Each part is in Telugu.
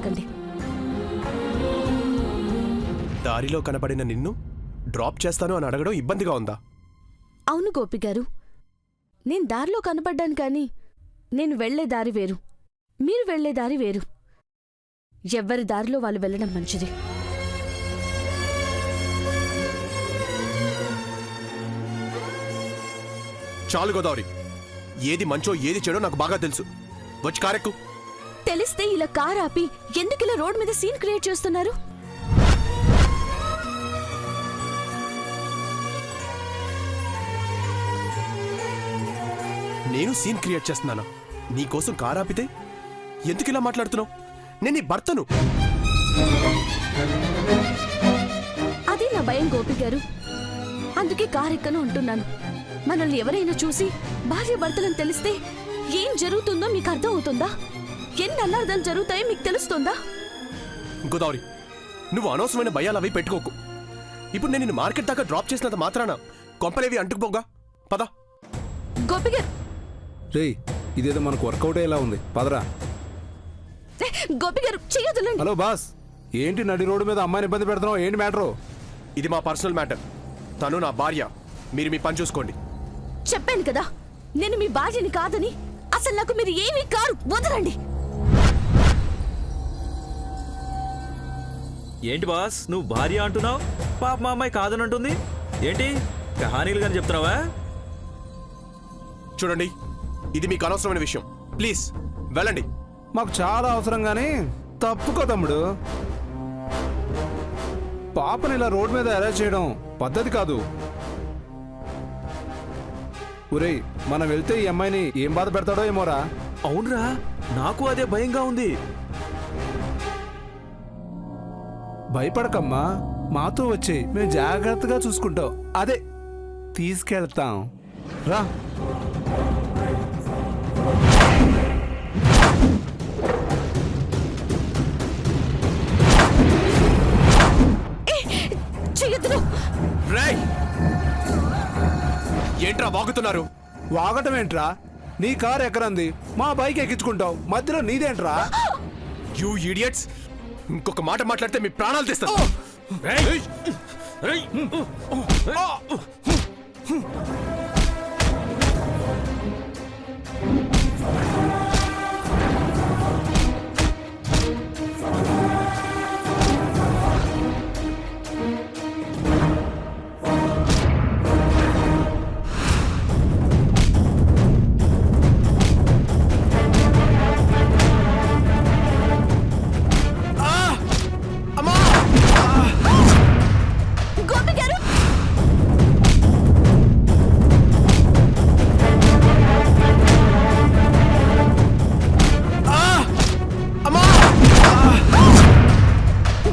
మాట్లాడకండి. దారిలో కనపడిన నిన్ను డ్రాప్ చేస్తాను అని అడగడం ఇబ్బందిగా ఉందా? అవును గోపి గారు, నేను దారిలో కనపడ్డాను కానీ నేను వెళ్లే దారి వేరు, మీరు వెళ్లే దారి వేరు. ఎవ్వరి దారిలో వాళ్ళు వెళ్ళడం మంచిది. చాలు గోదావరి, ఏది మంచో ఏది చెడో నాకు బాగా తెలుసు. వచ్చి కారెక్కు. తెలిస్తే ఇలా కార్ ఆపి ఎందుకు ఇలా రోడ్ మీద సీన్ క్రియేట్ చేస్తున్నారు? నేను సీన్ క్రియేట్ చేస్తున్నానా? నీకోసం కార్ ఆపితే ఎందుకు ఇలా మాట్లాడుతున్నావు? నేను నీ భర్తను. అది నా భయం గోపి గారు, అందుకే కార్ ఎక్కను అంటున్నాను. మనల్ని ఎవరైనా చూసి భార్య భర్తలను తెలిస్తే ఏం జరుగుతుందో మీకు అర్థం అవుతుందా? ఎన్ని అన్నార్థాలు జరుగుతాయో మీకు తెలుస్తుందా? గోదావరి, నువ్వు అనవసరమైన భయాలు అవి పెట్టుకోకు. ఇప్పుడు నేను నిన్ను మార్కెట్ దాకా డ్రాప్ చేసినంత మాత్రాన కొంపలేవి అంటుకుపోగా. పద. గోపి గారు, రేయ్, ఇదేదో మనకు వర్కౌట్ అయ్యేలా ఉంది, పదరా. గోపి గారు చెయ్యొద్దులండి. హలో బాస్, ఏంటి నడి రోడ్డు మీద అమ్మాయిని ఇబ్బంది పెడుతున్నావు? ఏంటి మ్యాటరు? ఇది మా పర్సనల్ మ్యాటర్. తను నా భార్య. మీరు మీ పని చూసుకోండి. చెప్పాను కదా, నేను మీ భార్యని కాదని. అసలు నాకు మీరు ఏమీ కారు, వదలండి. ఏంటి బాస్, నువ్వు భార్య అంటున్నావు, పాప మా అమ్మాయి కాదని అంటుంది ఏంటి? కహానీలు కానీ చెప్తున్నావా? చూడండి, ఇది మీకు అనవసరమైన విషయం. ప్లీజ్ వెళ్ళండి. మాకు చాలా అవసరం గానీ తప్పుకో తమ్ముడు. పాపని ఇలా రోడ్ మీద అరెస్ట్ చేయడం పద్ధతి కాదు. ఒరేయ్, మనం వెళ్తే ఈ అమ్మాయిని ఏం బాధ పెడతాడో ఏమోరా. అవునరా, నాకు అదే భయంగా ఉంది. భయపడకమ్మా, మాతో వచ్చి మేము జాగ్రత్తగా చూసుకుంటాం. అదే తీసుకెళ్తాం, రా. ఏంట్రా వాగుతున్నారు? వాగటం ఏంట్రా? నీ కారు ఎక్కరంది, మా బైక్ ఎక్కించుకుంటావు, మధ్యలో నీదేంట్రా? యూ ఇడియట్స్, ఇంకొక మాట మాట్లాడితే మీ ప్రాణాలు తెస్తా.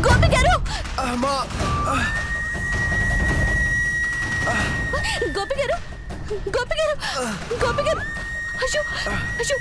గోపి గారు, గోపి గారు, గోపి గారు, అయ్యో అయ్యో.